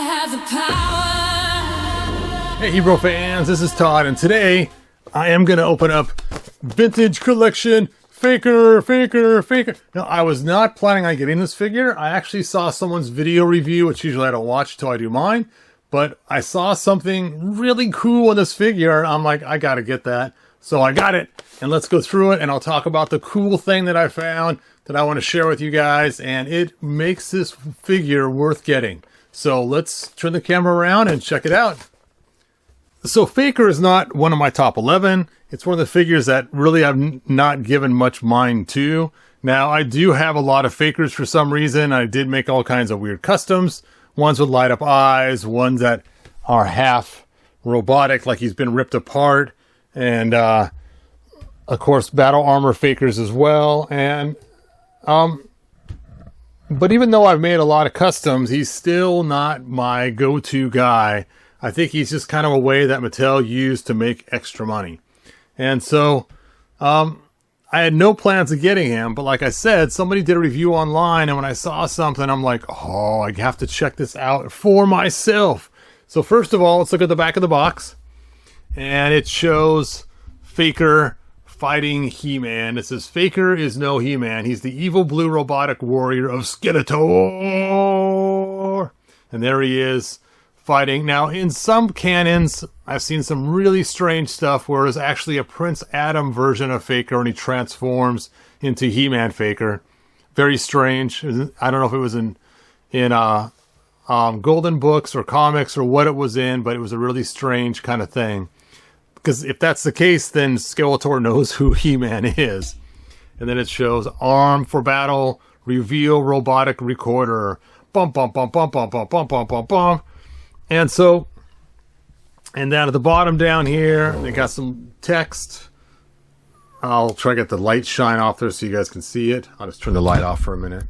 have the power. Hey Hebrew fans, this is Todd, and today I am going to open up Vintage Collection Faker. Now, I was not planning on getting this figure. I actually saw someone's video review, which usually I don't watch till I do mine, but I saw something really cool in this figure. I'm like, I got to get that. So I got it, and let's go through it, and I'll talk about the cool thing that I found that I want to share with you guys, and it makes this figure worth getting. So let's turn the camera around and check it out. So Faker is not one of my top 11. It's one of the figures that really I've not given much mind to. Now, I do have a lot of Fakers for some reason. I did make all kinds of weird customs. Ones with light up eyes, ones that are half robotic, like he's been ripped apart. And, of course, battle armor Fakers as well. And, but even though I've made a lot of customs, he's still not my go-to guy. I think he's just kind of a way that Mattel used to make extra money. And so, I had no plans of getting him, but like I said, somebody did a review online, and when I saw something, I'm like, oh, I have to check this out for myself. So first of all, let's look at the back of the box. And it shows Faker fighting He-Man. It says, Faker is no He-Man. He's the evil blue robotic warrior of Skeletor. And there he is, fighting. Now, in some canons, I've seen some really strange stuff where there's actually a Prince Adam version of Faker and he transforms into He-Man Faker. Very strange. I don't know if it was in Golden Books or comics or what it was in, but it was a really strange kind of thing. Because if that's the case, then Skeletor knows who He-Man is. And then it shows arm for battle, reveal robotic recorder. Bum, bum, bum, bum, bum, bum, bum, bum, bum, bum. And so, and down at the bottom down here, they got some text. I'll try to get the light shine off there so you guys can see it. I'll just turn the light off for a minute.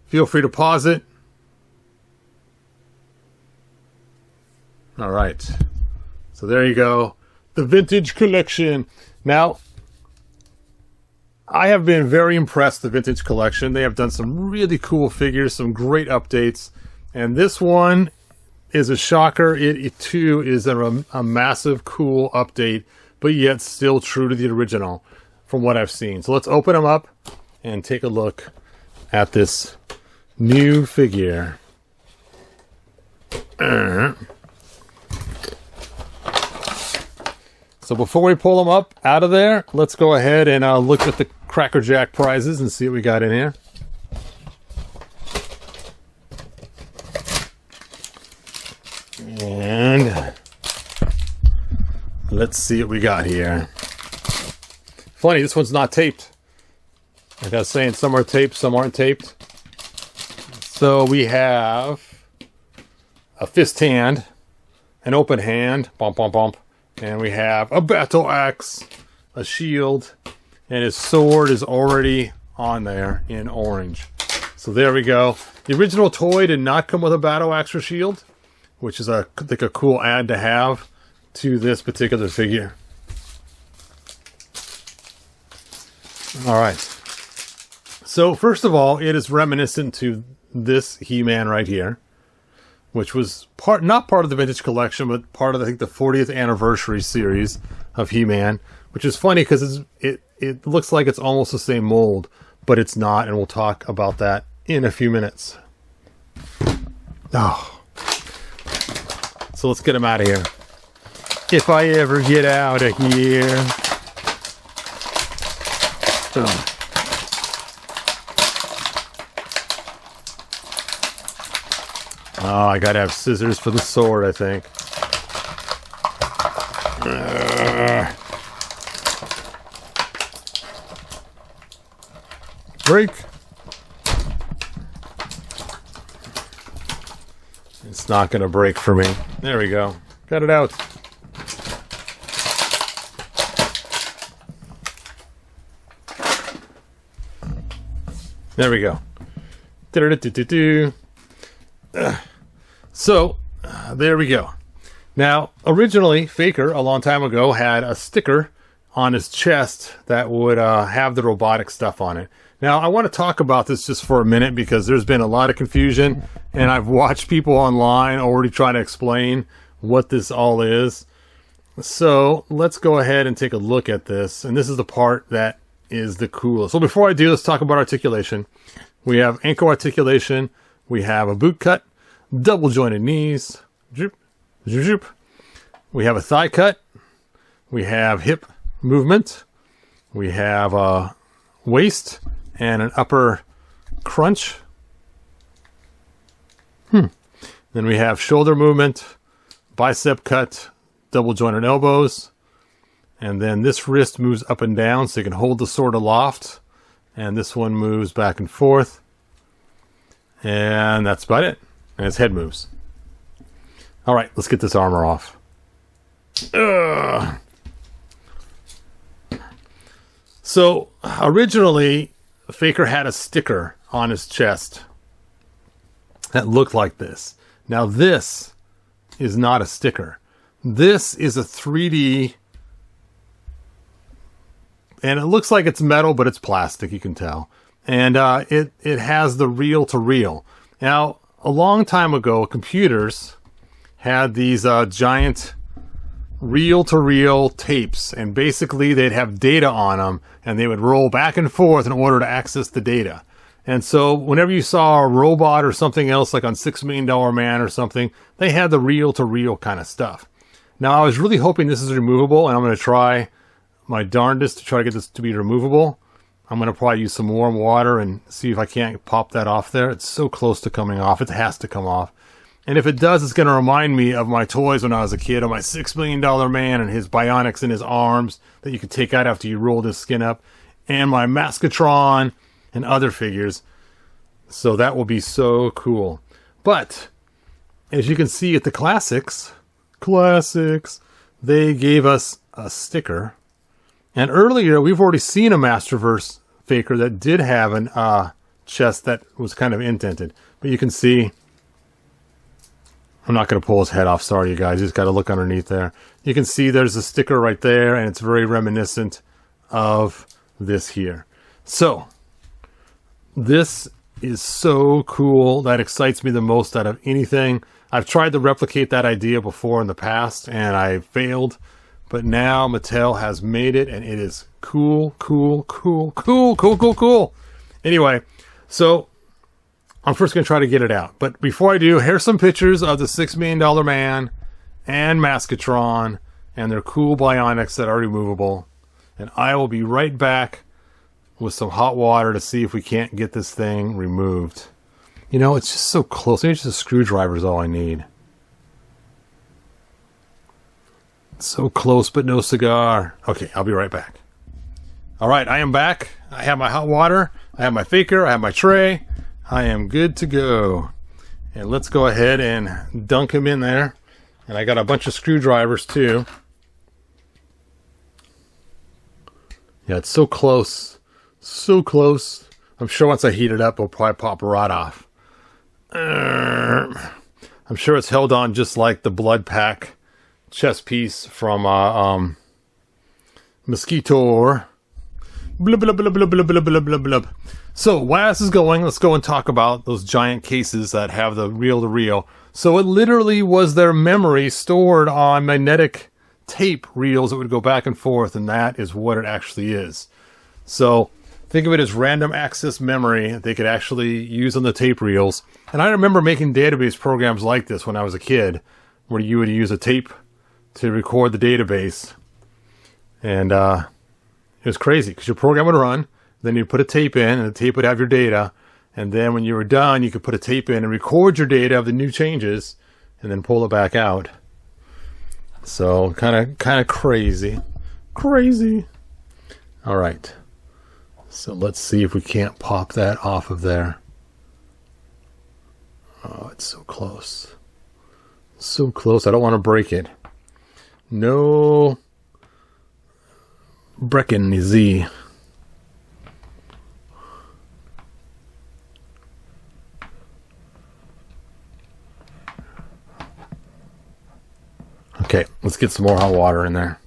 Feel free to pause it. All right. So there you go. The Vintage Collection. Now, I have been very impressed with the Vintage Collection. They have done some really cool figures, some great updates. And this one is a shocker. It too is a massive, cool update, but yet still true to the original from what I've seen. So let's open them up and take a look at this new figure. So before we pull them up out of there, let's go ahead and look at the Cracker Jack prizes and see what we got in here. And let's see what we got here. Funny, this one's not taped. Like I was saying, some are taped, some aren't taped. So we have a fist hand, an open hand, bump, bump, bump. And we have a battle axe, a shield, and his sword is already on there in orange. So there we go. The original toy did not come with a battle axe or shield, which is I think a cool add to have to this particular figure. All right. So first of all, it is reminiscent to this He-Man right here, which was not part of the Vintage Collection, but part of, I think, the 40th anniversary series of He-Man, which is funny because it looks like it's almost the same mold, but it's not, and we'll talk about that in a few minutes. Oh. So let's get him out of here. If I ever get out of here. Oh, I gotta have scissors for the sword, I think. Break. It's not gonna break for me. There we go. Got it out. There we go. So, there we go. Now, originally, Faker, a long time ago, had a sticker on his chest that would have the robotic stuff on it. Now, I want to talk about this just for a minute because there's been a lot of confusion, and I've watched people online already trying to explain what this all is. So let's go ahead and take a look at this. And this is the part that is the coolest. So before I do, let's talk about articulation. We have ankle articulation. We have a boot cut, double jointed knees. Zoop, zoop, zoop. We have a thigh cut. We have hip movement. We have a waist and an upper crunch. Then we have shoulder movement, bicep cut, double jointed elbows. And then this wrist moves up and down so you can hold the sword aloft. And this one moves back and forth. And that's about it. And his head moves. All right, let's get this armor off. Ugh. So originally, Faker had a sticker on his chest that looked like this. Now this is not a sticker. This is a 3D, and it looks like it's metal, but it's plastic, you can tell. And it has the reel-to-reel. Now, a long time ago, computers had these giant reel-to-reel tapes, and basically they'd have data on them, and they would roll back and forth in order to access the data. And so whenever you saw a robot or something else, like on $6 Million Man or something, they had the reel-to-reel kind of stuff. Now, I was really hoping this is removable, and I'm going to try my darndest to try to get this to be removable. I'm going to probably use some warm water and see if I can't pop that off there. It's so close to coming off. It has to come off. And if it does, it's going to remind me of my toys when I was a kid, of my $6 Million Man and his bionics in his arms that you could take out after you rolled his skin up, and my Maskatron and other figures. So that will be so cool. But as you can see at the classics, they gave us a sticker. And earlier, we've already seen a Masterverse Faker that did have an chest that was kind of indented. But you can see, I'm not going to pull his head off. Sorry, you guys. You just got to look underneath there. You can see there's a sticker right there, and it's very reminiscent of this here. So, this is so cool. That excites me the most out of anything. I've tried to replicate that idea before in the past, and I failed. But now Mattel has made it, and it is cool. Anyway, so I'm first going to try to get it out. But before I do, here's some pictures of the $6 Million Man and Maskatron and their cool bionics that are removable. And I will be right back with some hot water to see if we can't get this thing removed. You know, it's just so close. Maybe just a screwdriver is all I need. So close, but no cigar. Okay, I'll be right back. All right, I am back. I have my hot water. I have my Faker. I have my tray. I am good to go. And let's go ahead and dunk him in there. And I got a bunch of screwdrivers too. Yeah, it's so close. So close. I'm sure once I heat it up, it'll probably pop right off. I'm sure it's held on just like the blood pack chest piece from Mosquito. Blub, blub, blub, blub, blub, blub, blub, blub. So while this is going, let's go and talk about those giant cases that have the reel-to-reel. So it literally was their memory stored on magnetic tape reels that would go back and forth, and that is what it actually is. So think of it as random access memory that they could actually use on the tape reels. And I remember making database programs like this when I was a kid, where you would use a tape to record the database. And it was crazy because your program would run, then you'd put a tape in, and the tape would have your data. And then when you were done, you could put a tape in and record your data of the new changes, and then pull it back out. So kind of crazy. All right. So let's see if we can't pop that off of there. Oh, it's so close. So close. I don't want to break it. No breaking Z. Okay, let's get some more hot water in there.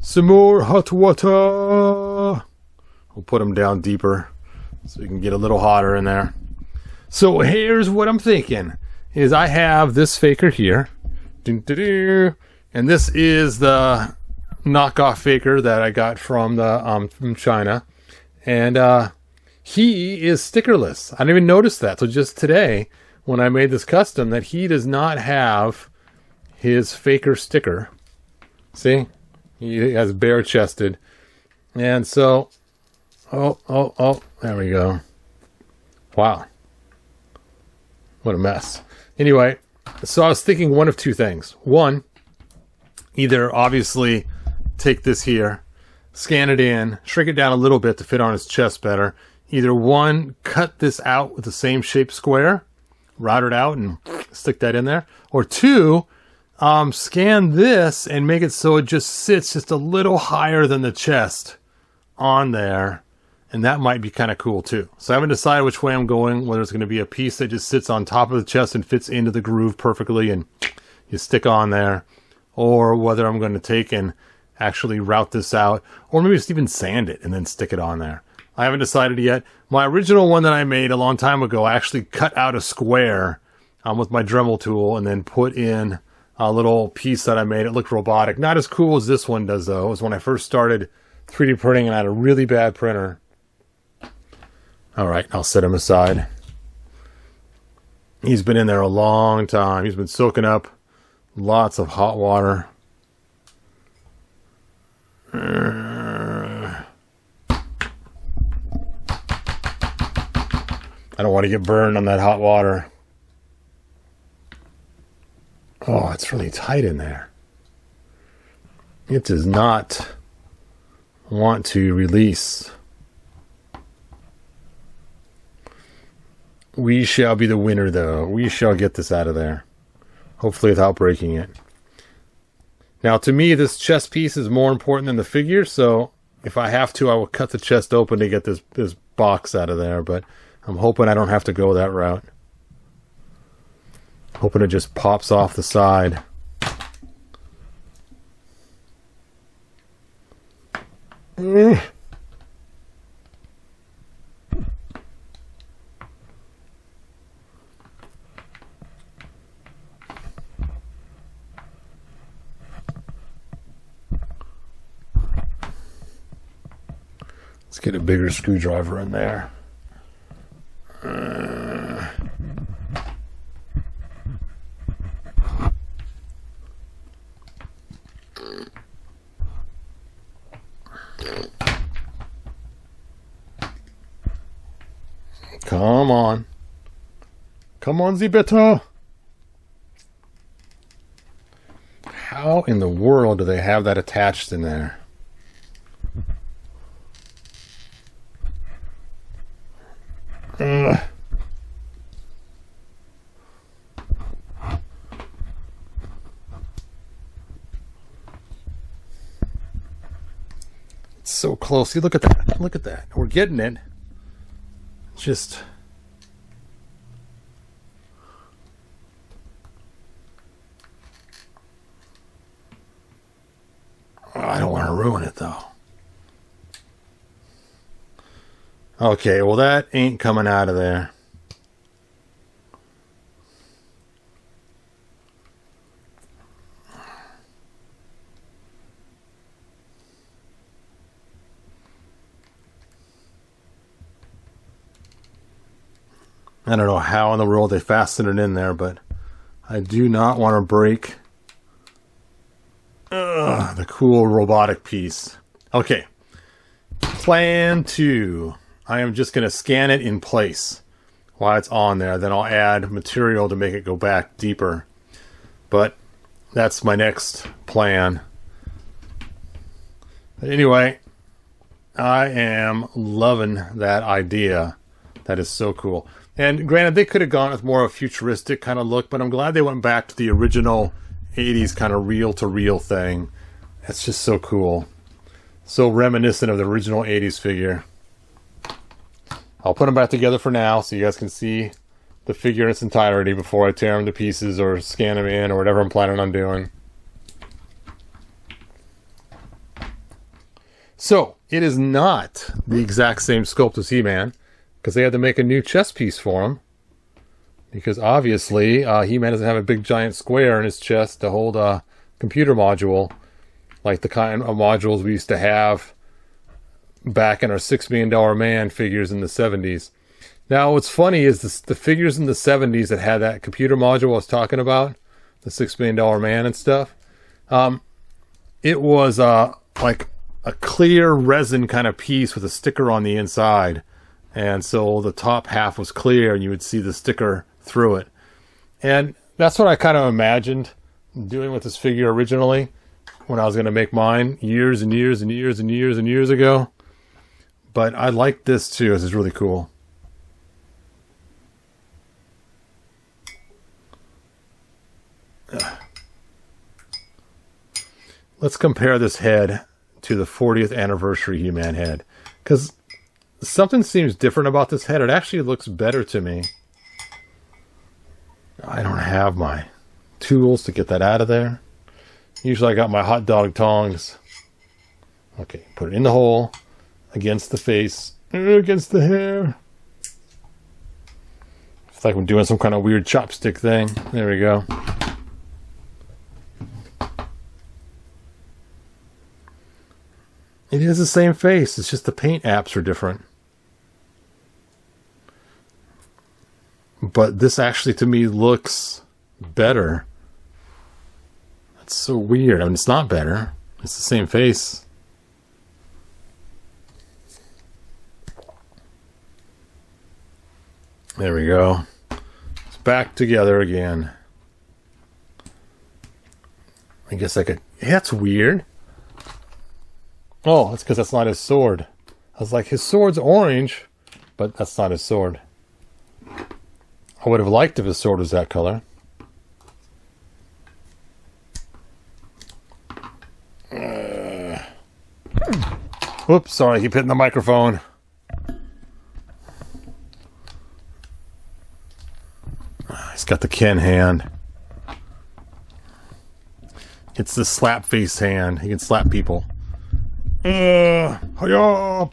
Some more hot water. We'll put them down deeper so we can get a little hotter in there. So here's what I'm thinking, is I have this faker here. And this is the knockoff faker that I got from China. And he is stickerless. I didn't even notice that. So just today, when I made this custom, that he does not have his faker sticker. See? He has bare chested. And so, oh, there we go. Wow. What a mess. Anyway, so I was thinking one of two things. One, either obviously take this here, scan it in, shrink it down a little bit to fit on his chest better. Either one, cut this out with the same shape square, route it out and stick that in there. Or two, scan this and make it so it just sits just a little higher than the chest on there. And that might be kind of cool too. So I haven't decided which way I'm going, whether it's going to be a piece that just sits on top of the chest and fits into the groove perfectly and you stick on there, or whether I'm going to take and actually route this out, or maybe just even sand it and then stick it on there. I haven't decided yet. My original one that I made a long time ago, I actually cut out a square with my Dremel tool and then put in a little piece that I made. It looked robotic. Not as cool as this one does though. It was when I first started 3D printing and I had a really bad printer. All right, I'll set him aside. He's been in there a long time. He's been soaking up lots of hot water. I don't want to get burned on that hot water. Oh, it's really tight in there. It does not want to release. We shall be the winner, though. We shall get this out of there. Hopefully without breaking it. Now, to me, this chest piece is more important than the figure, so if I have to, I will cut the chest open to get this box out of there, but I'm hoping I don't have to go that route. Hoping it just pops off the side. Let's get a bigger screwdriver in there. Come on. Come on, Zibetta. How in the world do they have that attached in there? It's so close. See, look at that. Look at that. We're getting it. Just I don't want to ruin it though. Okay, well that ain't coming out of there. I don't know how in the world they fasten it in there, but I do not want to break the cool robotic piece. Okay, plan 2. I am just going to scan it in place while it's on there. Then I'll add material to make it go back deeper. But that's my next plan. But anyway, I am loving that idea. That is so cool. And granted, they could have gone with more of a futuristic kind of look, but I'm glad they went back to the original 80s kind of reel-to-reel thing. That's just so cool. So reminiscent of the original 80s figure. I'll put them back together for now so you guys can see the figure in its entirety before I tear them to pieces or scan them in or whatever I'm planning on doing. So, it is not the exact same sculpt as He-Man. because they had to make a new chest piece for him. Because obviously, He-Man doesn't have a big giant square in his chest to hold a computer module, like the kind of modules we used to have back in our $6 Million Man figures in the 70s. Now, what's funny is the figures in the 70s that had that computer module I was talking about, the $6 Million Man and stuff, it was like a clear resin kind of piece with a sticker on the inside. And so the top half was clear and you would see the sticker through it. And that's what I kind of imagined doing with this figure originally when I was going to make mine years and years and years and years and years ago. But I like this too. This is really cool. Let's compare this head to the 40th anniversary He-Man head, because something seems different about this head. It actually looks better to me. I don't have my tools to get that out of there. Usually I got my hot dog tongs. Okay, put it in the hole, against the face, against the hair. It's like I'm doing some kind of weird chopstick thing. There we go. It is the same face. It's just the paint apps are different. But this actually, to me, looks better. That's so weird. I mean, it's not better. It's the same face. There we go. It's back together again. I guess I could... Yeah, that's weird. Oh, that's because that's not his sword. I was like, his sword's orange, but that's not his sword. I would have liked if his sword was that color. Whoops, sorry, I keep hitting the microphone. He's got the Ken hand. It's the slap face hand. He can slap people. Hi-ya,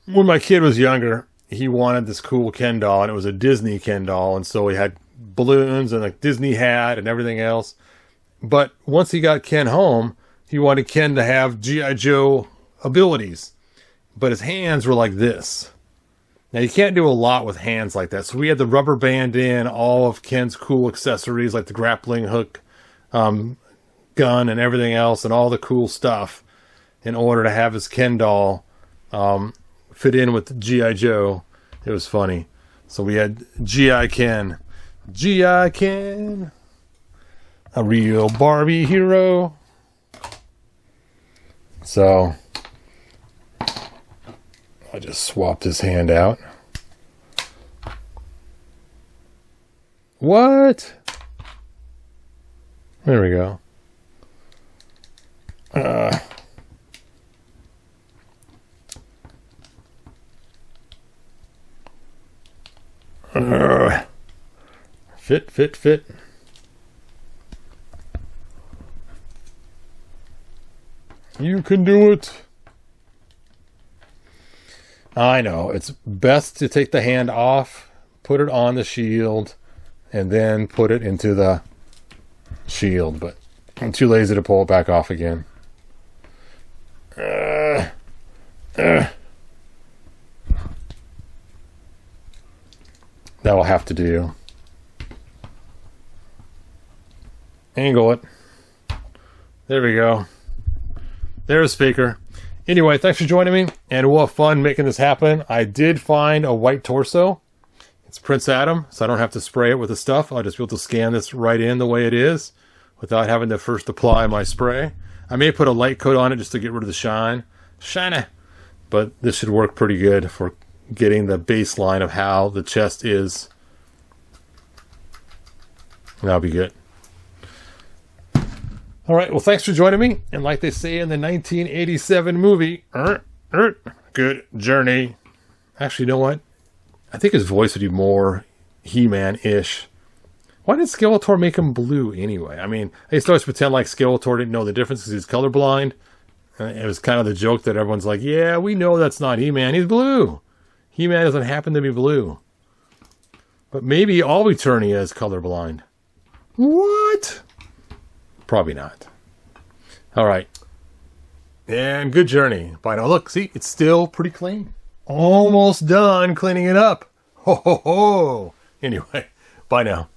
when my kid was younger, he wanted this cool Ken doll, and it was a Disney Ken doll, and so he had balloons and a Disney hat and everything else. But once he got Ken home, he wanted Ken to have G.I. Joe abilities, but his hands were like this. Now, you can't do a lot with hands like that, so we had the rubber band in all of Ken's cool accessories, like the grappling hook, gun, and everything else, and all the cool stuff, in order to have his Ken doll fit in with G.I. Joe. It was funny. So we had G.I. Ken. G.I. Ken. A real Barbie hero. So I just swapped his hand out. What? There we go. Fit. You can do it. I know. It's best to take the hand off, put it on the shield, and then put it into the shield. But I'm too lazy to pull it back off again. That will have to do. Angle it. There we go. There's Faker. Anyway, thanks for joining me, and we'll have fun making this happen. I did find a white torso. It's Prince Adam, so I don't have to spray it with the stuff. I'll just be able to scan this right in the way it is without having to first apply my spray. I may put a light coat on it just to get rid of the shine. Shiny! But this should work pretty good for getting the baseline of how the chest is. That'll be good. Alright, well, thanks for joining me. And like they say in the 1987 movie, good journey. Actually, you know what? I think his voice would be more He-Man-ish. Why did Skeletor make him blue anyway? I mean, I used to always pretend like Skeletor didn't know the difference because he's colorblind. It was kind of the joke that everyone's like, yeah, we know that's not He-Man. He's blue. He-Man doesn't happen to be blue. But maybe all Eternia is colorblind. What? Probably not. All right. And good journey. Bye now. Look, see, it's still pretty clean. Almost done cleaning it up. Ho, ho, ho. Anyway, bye now.